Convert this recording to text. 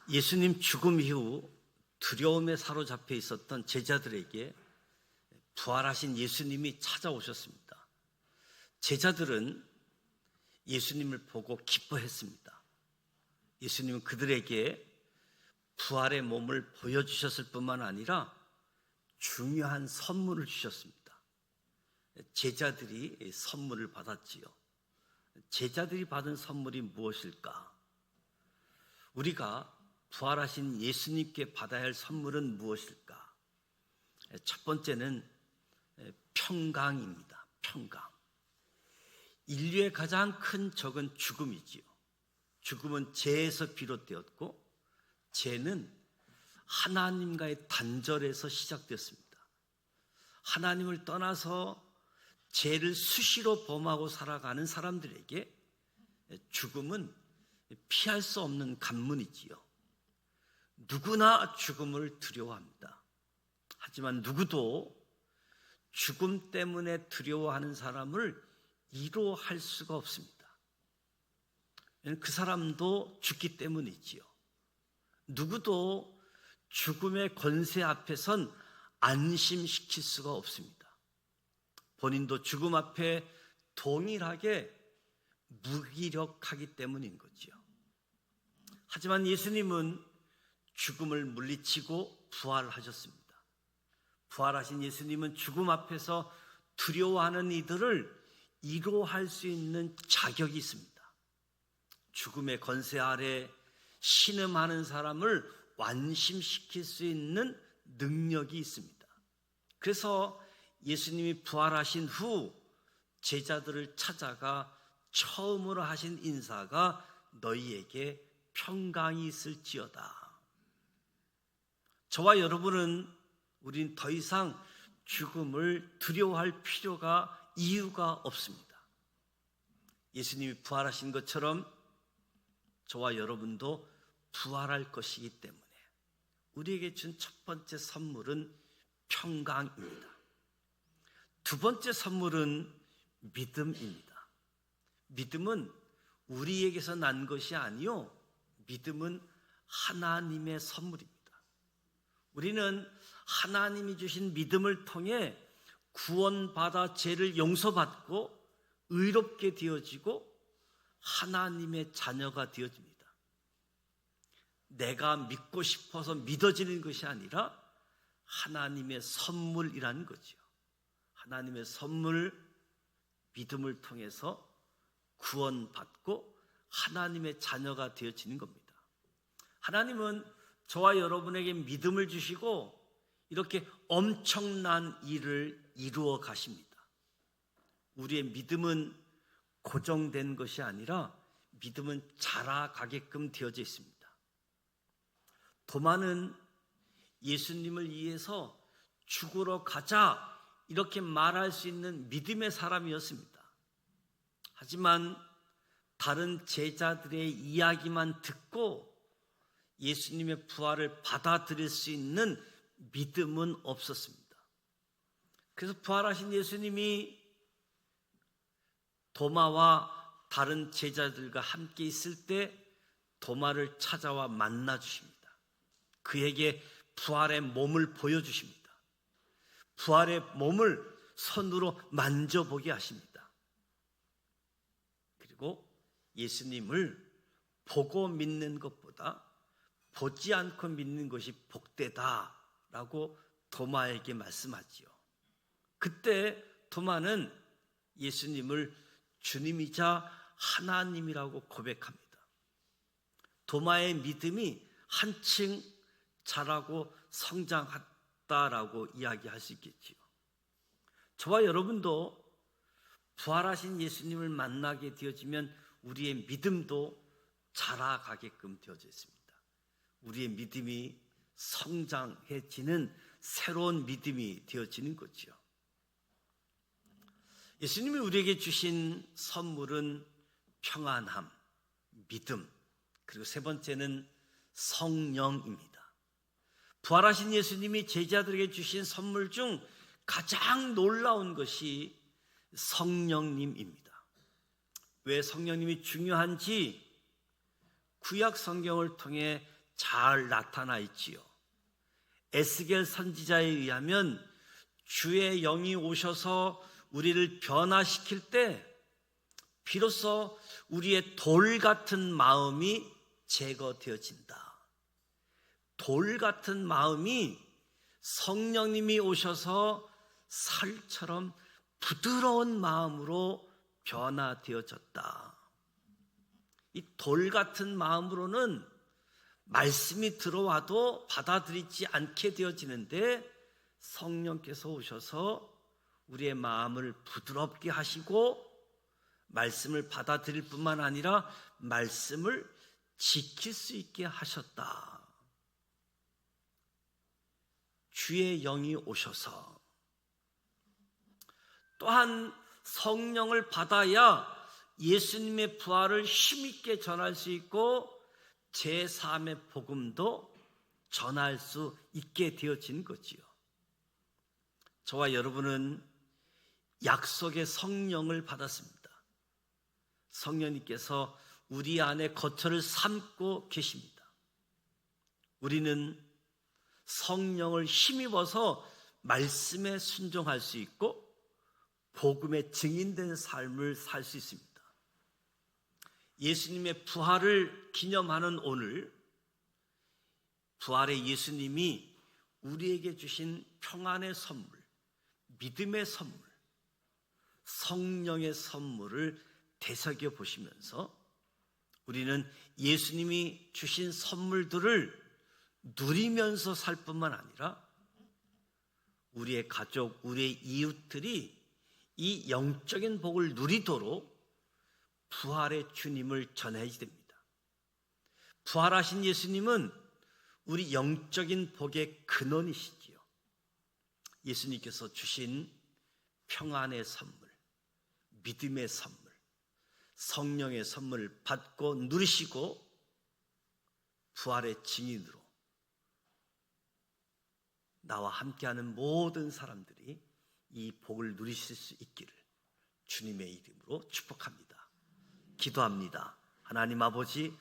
예수님 죽음 이후 두려움에 사로잡혀 있었던 제자들에게 부활하신 예수님이 찾아오셨습니다. 제자들은 예수님을 보고 기뻐했습니다. 예수님은 그들에게 부활의 몸을 보여주셨을 뿐만 아니라 중요한 선물을 주셨습니다. 제자들이 선물을 받았지요. 제자들이 받은 선물이 무엇일까? 우리가 부활하신 예수님께 받아야 할 선물은 무엇일까? 첫 번째는 평강입니다. 평강. 인류의 가장 큰 적은 죽음이지요. 죽음은 죄에서 비롯되었고 죄는 하나님과의 단절에서 시작되었습니다. 하나님을 떠나서 죄를 수시로 범하고 살아가는 사람들에게 죽음은 피할 수 없는 관문이지요. 누구나 죽음을 두려워합니다. 하지만 누구도 죽음 때문에 두려워하는 사람을 이로할 수가 없습니다. 그 사람도 죽기 때문이지요. 누구도 죽음의 권세 앞에선 안심시킬 수가 없습니다. 본인도 죽음 앞에 동일하게 무기력하기 때문인 거지요. 하지만 예수님은 죽음을 물리치고 부활하셨습니다. 부활하신 예수님은 죽음 앞에서 두려워하는 이들을 위로할 수 있는 자격이 있습니다. 죽음의 권세 아래 신음하는 사람을 완심시킬 수 있는 능력이 있습니다. 그래서 예수님이 부활하신 후 제자들을 찾아가 처음으로 하신 인사가 너희에게 평강이 있을지어다. 저와 여러분은 우린 더 이상 죽음을 두려워할 이유가 없습니다. 예수님이 부활하신 것처럼 저와 여러분도 부활할 것이기 때문에 우리에게 준 첫 번째 선물은 평강입니다. 두 번째 선물은 믿음입니다. 믿음은 우리에게서 난 것이 아니요, 믿음은 하나님의 선물입니다. 우리는 하나님이 주신 믿음을 통해 구원받아 죄를 용서받고 의롭게 되어지고 하나님의 자녀가 되어집니다. 내가 믿고 싶어서 믿어지는 것이 아니라 하나님의 선물이라는 거죠. 하나님의 선물, 믿음을 통해서 구원받고 하나님의 자녀가 되어지는 겁니다. 하나님은 저와 여러분에게 믿음을 주시고 이렇게 엄청난 일을 이루어 가십니다. 우리의 믿음은 고정된 것이 아니라 믿음은 자라가게끔 되어져 있습니다. 도마는 예수님을 위해서 죽으러 가자 이렇게 말할 수 있는 믿음의 사람이었습니다. 하지만 다른 제자들의 이야기만 듣고 예수님의 부활을 받아들일 수 있는 믿음은 없었습니다. 그래서 부활하신 예수님이 도마와 다른 제자들과 함께 있을 때 도마를 찾아와 만나 주십니다. 그에게 부활의 몸을 보여주십니다. 부활의 몸을 손으로 만져보게 하십니다. 그리고 예수님을 보고 믿는 것보다 보지 않고 믿는 것이 복되다라고 도마에게 말씀하지요. 그때 도마는 예수님을 주님이자 하나님이라고 고백합니다. 도마의 믿음이 한층 자라고 성장했다라고 이야기할 수 있겠지요. 저와 여러분도 부활하신 예수님을 만나게 되어지면 우리의 믿음도 자라가게끔 되어져 있습니다. 우리의 믿음이 성장해지는 새로운 믿음이 되어지는 거죠. 예수님이 우리에게 주신 선물은 평안함, 믿음, 그리고 세 번째는 성령입니다. 부활하신 예수님이 제자들에게 주신 선물 중 가장 놀라운 것이 성령님입니다. 왜 성령님이 중요한지 구약 성경을 통해 잘 나타나 있지요. 에스겔 선지자에 의하면 주의 영이 오셔서 우리를 변화시킬 때 비로소 우리의 돌 같은 마음이 제거되어진다. 돌 같은 마음이 성령님이 오셔서 살처럼 부드러운 마음으로 변화되어졌다. 이 돌 같은 마음으로는 말씀이 들어와도 받아들이지 않게 되어지는데 성령께서 오셔서 우리의 마음을 부드럽게 하시고 말씀을 받아들일 뿐만 아니라 말씀을 지킬 수 있게 하셨다. 주의 영이 오셔서 또한 성령을 받아야 예수님의 부활을 힘있게 전할 수 있고 제3의 복음도 전할 수 있게 되어진 거지요. 저와 여러분은 약속의 성령을 받았습니다. 성령님께서 우리 안에 거처를 삼고 계십니다. 우리는 성령을 힘입어서 말씀에 순종할 수 있고 복음의 증인된 삶을 살 수 있습니다. 예수님의 부활을 기념하는 오늘, 부활의 예수님이 우리에게 주신 평안의 선물, 믿음의 선물, 성령의 선물을 되새겨 보시면서 우리는 예수님이 주신 선물들을 누리면서 살 뿐만 아니라 우리의 가족, 우리의 이웃들이 이 영적인 복을 누리도록 부활의 주님을 전해야 됩니다. 부활하신 예수님은 우리 영적인 복의 근원이시지요. 예수님께서 주신 평안의 선물, 믿음의 선물, 성령의 선물을 받고 누리시고 부활의 증인으로 나와 함께하는 모든 사람들이 이 복을 누리실 수 있기를 주님의 이름으로 축복합니다. 기도합니다. 하나님 아버지,